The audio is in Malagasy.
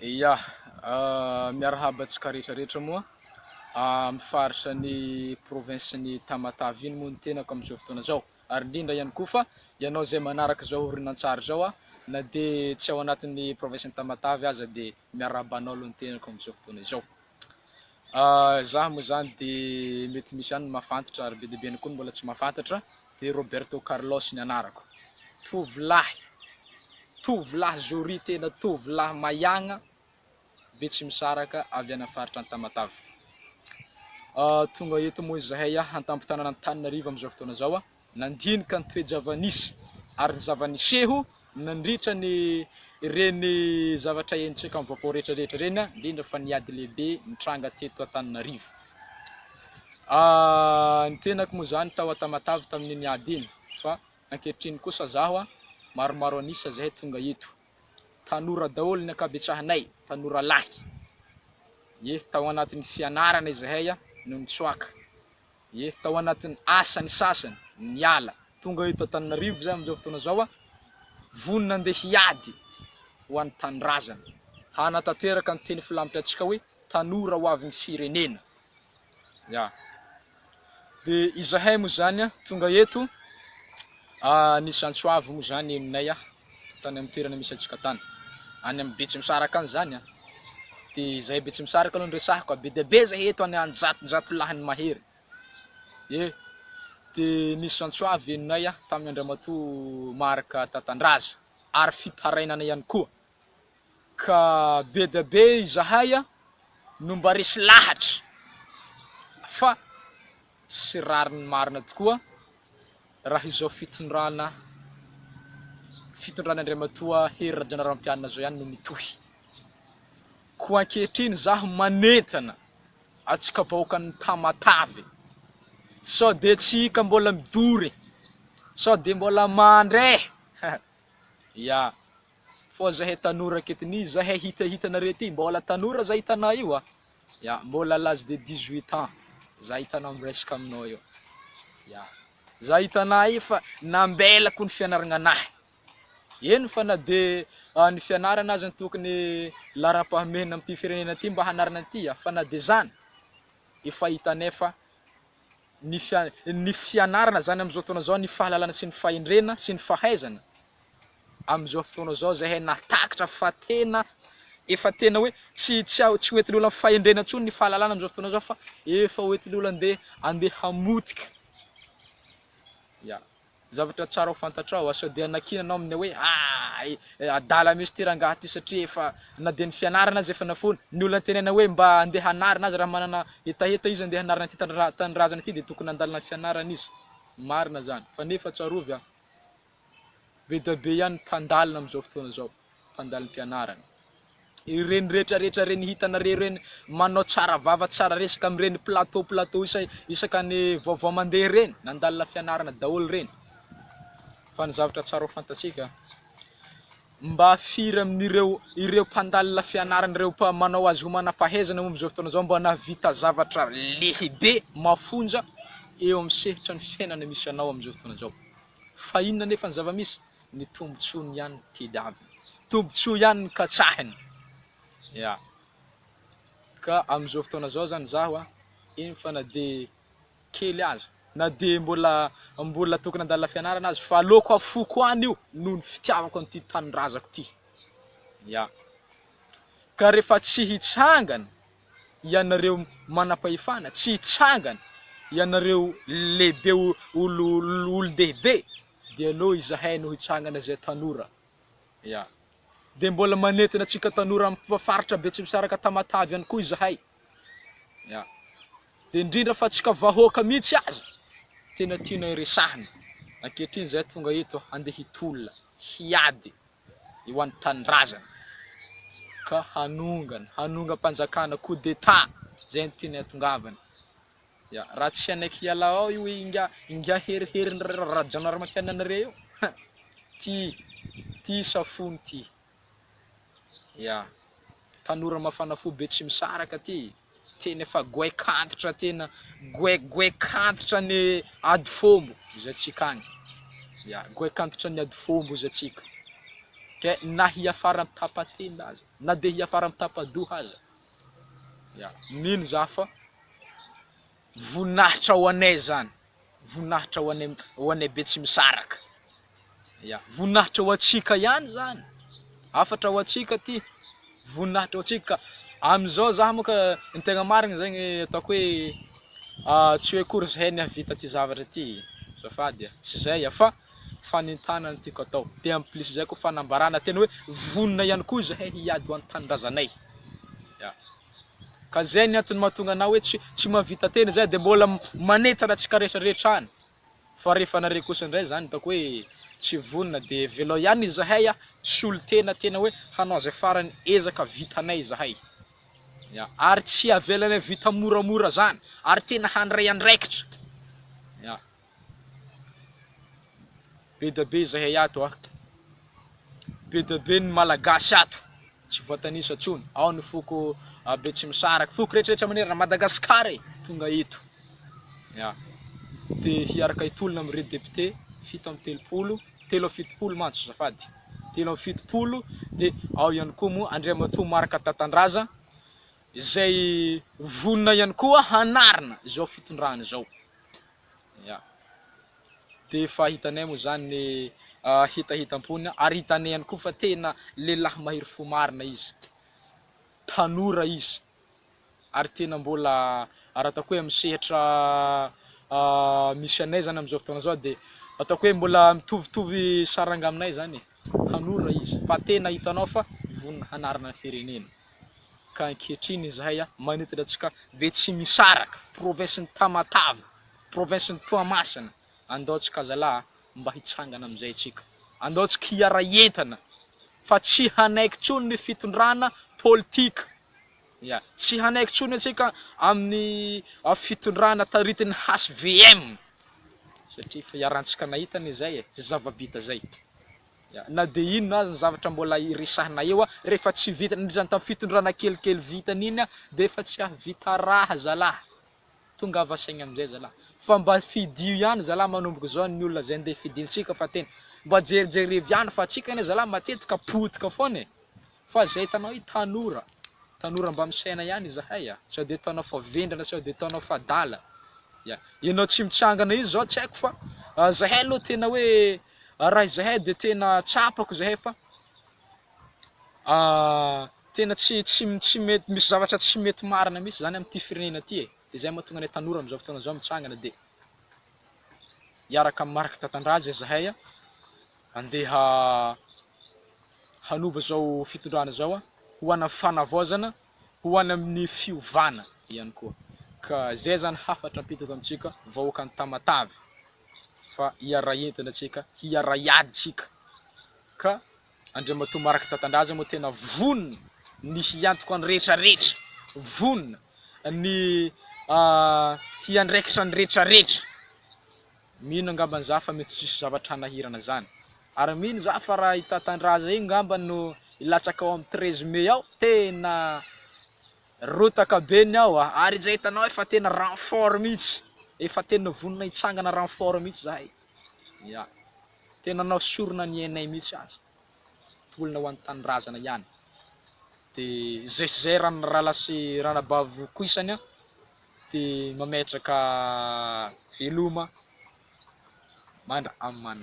Ya, miarahaba antsika rehetrarehetra moa mifaritra ny province ny Tamatave iny moa ny tenako amin'izao fotoana zao. Ary indrindra ihany koa fa ianao zay manaraka zao horonan-tsary zao na de tsy ao anatin'ny province ny Tamatave aza de miarahaba anao aloha ny tenako amin'izao fotoana izao. Zaho moa zany de mety misy ihany mahafantatra ary be dia be koa mbola tsy mahafantatra de Roberto Carlos ny anarako. Tovolahy Jory tena tovolahy mayagna be tsy misaraka avy ana faritra ny Tamatave. Tonga eto moa izahay an-tampon-tanàna Antananarivo amin'izao fotoana zao nandinika ny toe-javanisy ary ny zavaniseho nandritra ny ireny zavatra hentsika amin'ny vaovao rehetrarehetra reny indrindra fa niady lehibe nitranga teto Antananarivo. Ny tenako moa zany tao Tamatave tamin'ny niady iny fa ankehitriny kosa zaho maromaro anisa zahay tonga eto. Tanora daholo ny ankabetsahanay, tanora lahy. Tao anatin'ny fianarana izahay no nitsoaka. Tao anatin'ny asa ny sasany niala. Tonga eto Antananarivo zay amin'izao fotoana zao vonona andeha hiady ho an'ny tanindrazana. Hanatanteraka ny teny filamitra antsika hoe tanora ho avy ny firenena. De izahay moa zany tonga eto nisy Antsoavo moa zany eninay tany amin'ny toerana misy antsika tany. Any amin'ny Betsimisaraka any zany de zahay Betsimisaraka aloha resahako be dia be zahay eto any an-jatonjato lahiny mahery. De nisy Antsoavo eninay tamin'ny Andriamatoa Marika Tatandraza ary fitarainana ihany koa. Ka be dia be izahay no mba resy lahatra fa sy rariny marina tokoa raha izao fitondrana Andriamatoa Hery Rajaonarimampianina zao ihany no mitohy. Koa ankehitriny zaho manentana antsika vahoaka ny Tamatave sao de tsika mbola midory sao de mbola mandray fô zahay tanora anketiny zahay hitanareo ty mbola tanora zahay hitanay io mbola à l'âge de 18 ans zahay hitanao miresaka aminao io. Zahay hitanay fa nambelako ny fianarana anahy. Eny fa na de ny fianarana azy tokony lara-pahamehana amin'ity firenena ty mba hanarana ty fa na de zany efa hitanay fa ny fianarana zany amin'izao fotoana zao ny fahalalana sy ny fahendrena sy ny fahaizana amin'izao fotoana zao zahay natakatra fa efa tena hoe tsy hoentin'olo amin'ny fahendrena intsony ny fahalalana amin'izao fotoana zao fa efa hoentin'olo andeha hamotika. Zavatra tsara ho fantatrao sao de anakinanao amin'ny hoe adala misy ty rangahy ty satria efa na de ny fianarana azy efa nafony. Ny olona tenena hoe mba andeha hanarina azy raha manana hetaheta izy andeha hanarina ty tanindrazana ty de tokony andalina fianarana izy. Marina zany fa nefa tsarovy be dia be ihany mpandalina amin'izao fotoana zao, mpandalina fianarana. Ireny rehetrarehetra reny hitanareo reny manao tsara vava tsara resaka amin'ireny plateau isaka ny vaovao mandeha reny nandalina fianarana daholo reny. Fa ny zavatra tsara ho fantatsika mba afiry amin'ireo mpandalina fianarana ireo manao azy ho manam-pahaizana moa amin'izao fotoana zao mba nahavita zavatra lehibe mafonja eo amin'ny sehatra ny fiainana misy anao amin'izao fotoana zao. Fa inona nefa ny zava-misy? Ny tombontsoany ihany tediaviny, tombontsoa ihany ny katsahiny. Ka amin'izao fotoana zao zany zaho iny fa na de kely aza na de mbola tokony andalina fianarana azy fa aleoko afoko any io noho ny fitiavako an'ity tanindrazako ty. Ka rehefa tsy hitsangana ianareo manam-pahefana, tsy hitsangana ianareo lehibe olo-dehibe de aleo izahay no hitsangana zay tanora. De mbola manentana antsika tanora amin'ny faritra Betsimisaraka Tamatave ihany koa izahay. De indrindra fa antsika vahoaka mihitsy aza tena tiana iresahana. Ankehitriny zahay tonga eto andeha hitolona, hiady eo an'ny tanindrazana ka hanonga-panjakana coup d'état zay ny tiany hatongavana. Raha tsy anaiky hiala ao io inga heriherin'ny Rajaonarimampianareo ty safony ty. Tanora mafana fo Betsimisaraka ty tena efa goekantitra tena goekantitra ny ady fombo izy atsika agny. Goekantitra ny ady fombo izy atsika. ke na hiafara amin'ny tapatenda aza na de hiafara amin'ny tapadoha aza. Ya, mino za fa voninahitra ho anay zany, voninahitra ho anay Betsimisaraka. Ya, voninahitra ho antsika ihany zany, afatra ho antsika ty, voninahitra ho antsika. Amizao za moka ny tegna marigny zegny ataoko hoe tsy hoe kory zahay nihavita ty zavatra ty, zafady tsy zay fa fanentanana tiako atao. De en plus zay koa fanambarana tena hoe vonona ihany koa zahay hiady ho an-tanindrazanay. Ya, ka zay ny antony mahatonga anao hoe tsy mahavita tena zay de mbola manetana antsika rehetrarehetra any. Fa rehefa nare kosa indray zany tako hoe tsy vonona de velao ihany zahay solo tena hoe hanao zay farany ezaka vitanay zahay. Ya, ary tsy avelanay vita moramora zany, ary tena handray andraikitra. Ya, be da be zahay ato be da be ny malagasy ato, tsy voatanisa tsony. Ao ny foko Betsimisaraka, foko rehetrarehetra manerana Madagasikara tonga eto. Ya, de hiaraka hitolona amin'ireo député 3 mantsy zafady, 3 de ao ihany koa moa Andriamatoa Maraka Tatandraza izay vonona ihany koa hanarina zao fitondrana zao. Ya, de fa hitanay moa zany ny hitahitam-pony ary hitanay ihany koa fa tena lehilahy mahery fo marina izy, tanora izy, ary tena mbola ataoko hoe misehatra misy anay zany am'izao fotoana zao de ataoko hoe mbola mitovitovy saranga aminay zany, tanora izy fa tena hitanao fa vonona hanarina ny firenena. Ka ankehitriny zahay manentana antsika Betsimisaraka, province-ny Tamatave, province-ny Toamasina, andaontsika zalahy mba hitsangana amizay antsika, andaontsika hiara entana fa tsy hanaiky tsony ny fitondrana politika. Ya, tsy hanaiky tsony antsika amin'ny fitondrana taritin'ny HVM satria fa iarahantsika nahitany zay zay zava-bita zay. Ya, na de inona azy ny zavatra mbola iresahana eo rehefa tsy vita zany tamin'ny fitondrana kelikely vitany iny de efa tsy vita raha zalahy, tonga avasaigny amizay zalahy. Fa mba fidio ihany zalahy manomboka zao ny olona zay ndeha fidintsika fa tena mba jerijerevy ihany fa atsika ane zalahy matetika potika foana fa zay hitanao tanora mba misaina ihany zahay sao de ataonao fa vendrana sao de ataonao fa dala. Ya, ianao tsy mitsangana izy zao tsy haiko fa zahay aloha tena hoe raha zahay de tena tsapako zahay fa tena tsy mety, misy zavatra tsy mety marina mihitsy zany amin'ity firenena ty de zay mahatonga anay tanora am'izao fotoana zao mitsangana de hiaraka amin'ny Maraka Tatandraza zahay andeha hanova zao fitondrana zao ho ana fanavaozana, ho ana amin'ny fiovana ihany koa. Ka zay zany hafatra ampitako amintsika vahoaka ny Tamatave fa hiara entana antsika, hiara iady tsika. Ka Andriamatoa Maraka Tatandraza moa tena vonona ny hiantoko any rehetrarehetra, vonona ny hiandraikitra ny rehetrarehetra. Mino angamba za fa mety tsisy zavatra hanahirana zany. Ary mino za fa raha Tatandraza igny ngamba no ilatsaka ao amin'ny 13 mai ao tena rotaka beny ao ary zay hitanao efa tena renfort mihitsy, efa tena vonona hitsangana renfort mihitsy zahay. Ya, tena nao sorona ny ainay mihitsy aza, tolona ho an'ny tanindrazana ihany. De zay rahalasy ranabavy koisany de mametraka veloma mandra amana.